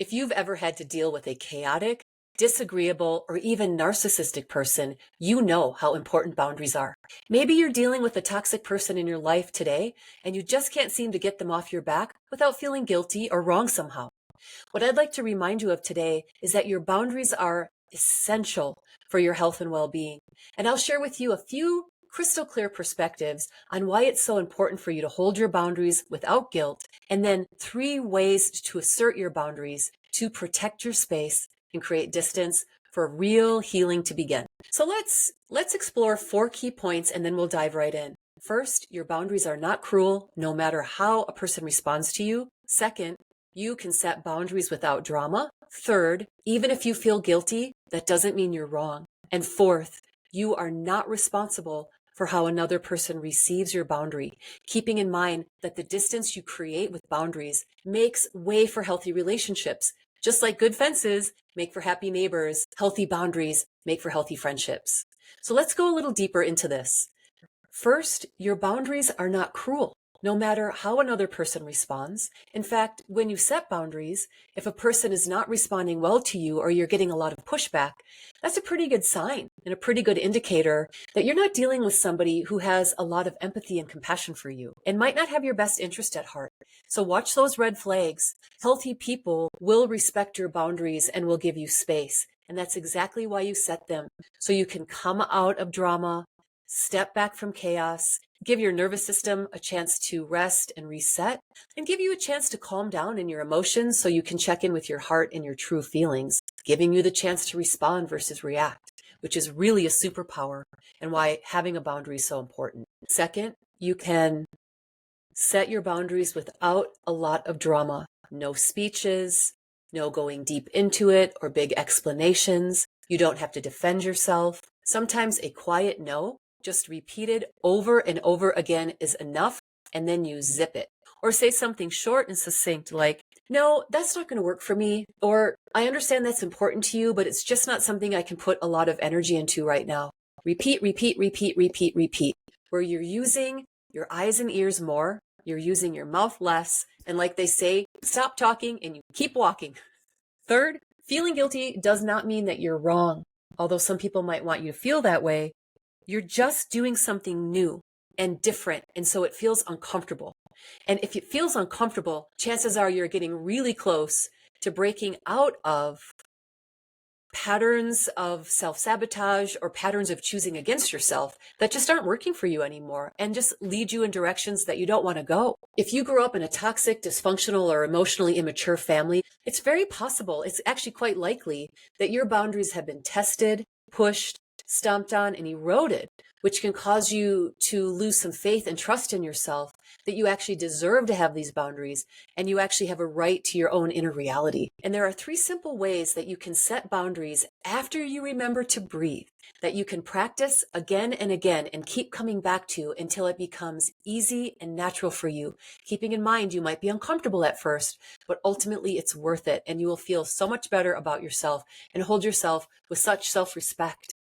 If you've ever had to deal with a chaotic, disagreeable, or even narcissistic person, you know how important boundaries are. Maybe you're dealing with a toxic person in your life today, and you just can't seem to get them off your back without feeling guilty or wrong somehow. What I'd like to remind you of today is that your boundaries are essential for your health and well-being. And I'll share with you a few crystal clear perspectives on why it's so important for you to hold your boundaries without guilt, and then 3 ways to assert your boundaries to protect your space and create distance for real healing to begin. So let's explore 4 key points, and then we'll dive right in. First, your boundaries are not cruel, no matter how a person responds to you. Second, you can set boundaries without drama. Third, even if you feel guilty, that doesn't mean you're wrong. And fourth, you are not responsible for how another person receives your boundary, keeping in mind that the distance you create with boundaries makes way for healthy relationships. Just like good fences make for happy neighbors, healthy boundaries make for healthy friendships. So let's go a little deeper into this. First, your boundaries are not cruel, no matter how another person responds. In fact, when you set boundaries, if a person is not responding well to you or you're getting a lot of pushback, that's a pretty good sign and a pretty good indicator that you're not dealing with somebody who has a lot of empathy and compassion for you and might not have your best interest at heart. So watch those red flags. Healthy people will respect your boundaries and will give you space. And that's exactly why you set them, so you can come out of drama, step back from chaos, give your nervous system a chance to rest and reset, and give you a chance to calm down in your emotions so you can check in with your heart and your true feelings, giving you the chance to respond versus react, which is really a superpower and why having a boundary is so important. Second, you can set your boundaries without a lot of drama. No speeches, no going deep into it or big explanations. You don't have to defend yourself. Sometimes a quiet no, just repeated over and over again, is enough, and then you zip it. Or say something short and succinct like, no, that's not going to work for me. Or I understand that's important to you, but it's just not something I can put a lot of energy into right now. Repeat, repeat, repeat, repeat, repeat. Where you're using your eyes and ears more, you're using your mouth less, and like they say, stop talking and you keep walking. Third, feeling guilty does not mean that you're wrong. Although some people might want you to feel that way, you're just doing something new and different, and so it feels uncomfortable. And if it feels uncomfortable, chances are you're getting really close to breaking out of patterns of self-sabotage or patterns of choosing against yourself that just aren't working for you anymore and just lead you in directions that you don't want to go. If you grew up in a toxic, dysfunctional, or emotionally immature family, it's very possible, it's actually quite likely, that your boundaries have been tested, pushed, stomped on, and eroded, which can cause you to lose some faith and trust in yourself that you actually deserve to have these boundaries and you actually have a right to your own inner reality. And there are 3 simple ways that you can set boundaries after you remember to breathe, that you can practice again and again and keep coming back to until it becomes easy and natural for you, keeping in mind you might be uncomfortable at first, but ultimately it's worth it, and you will feel so much better about yourself and hold yourself with such self-respect.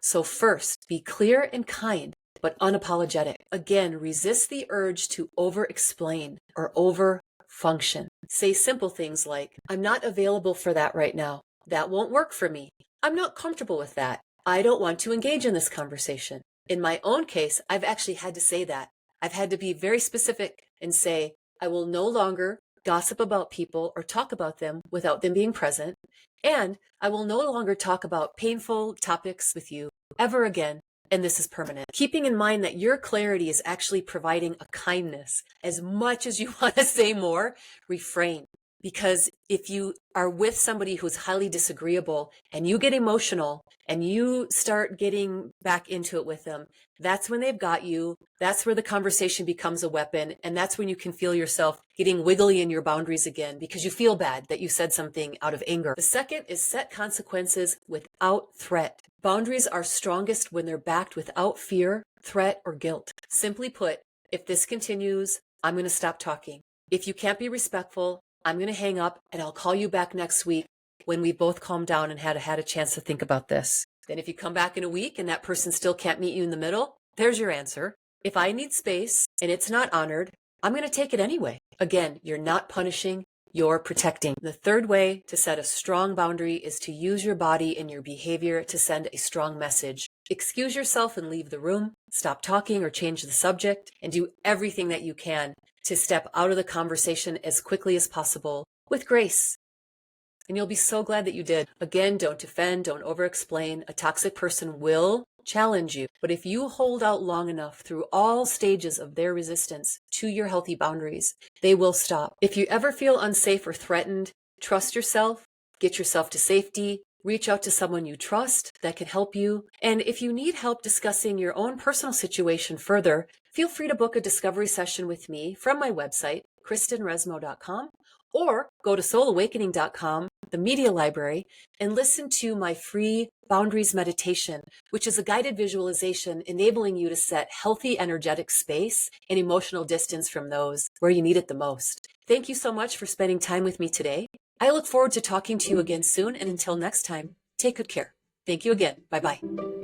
So first, be clear and kind, but unapologetic. Again, resist the urge to over-explain or over-function. Say simple things like, I'm not available for that right now. That won't work for me. I'm not comfortable with that. I don't want to engage in this conversation. In my own case, I've actually had to say that. I've had to be very specific and say, I will no longer gossip about people or talk about them without them being present. And I will no longer talk about painful topics with you ever again, and this is permanent. Keeping in mind that your clarity is actually providing a kindness. As much as you want to say more, refrain. Because if you are with somebody who's highly disagreeable and you get emotional and you start getting back into it with them, that's when they've got you. That's where the conversation becomes a weapon. And that's when you can feel yourself getting wiggly in your boundaries again because you feel bad that you said something out of anger. The second is set consequences without threat. Boundaries are strongest when they're backed without fear, threat, or guilt. Simply put, if this continues, I'm going to stop talking. If you can't be respectful, I'm going to hang up and I'll call you back next week when we both calmed down and had a chance to think about this. Then if you come back in a week and that person still can't meet you in the middle, there's your answer. If I need space and it's not honored, I'm going to take it anyway. Again, you're not punishing, you're protecting. The third way to set a strong boundary is to use your body and your behavior to send a strong message. Excuse yourself and leave the room, stop talking or change the subject, and do everything that you can to step out of the conversation as quickly as possible with grace. And you'll be so glad that you did. Again, don't defend, don't over-explain. A toxic person will challenge you. But if you hold out long enough through all stages of their resistance to your healthy boundaries, they will stop. If you ever feel unsafe or threatened, trust yourself, get yourself to safety, reach out to someone you trust that can help you. And if you need help discussing your own personal situation further, feel free to book a discovery session with me from my website, KristenResmo.com, or go to soulawakening.com, the media library, and listen to my free boundaries meditation, which is a guided visualization enabling you to set healthy energetic space and emotional distance from those where you need it the most. Thank you so much for spending time with me today. I look forward to talking to you again soon, and until next time, take good care. Thank you again. Bye-bye.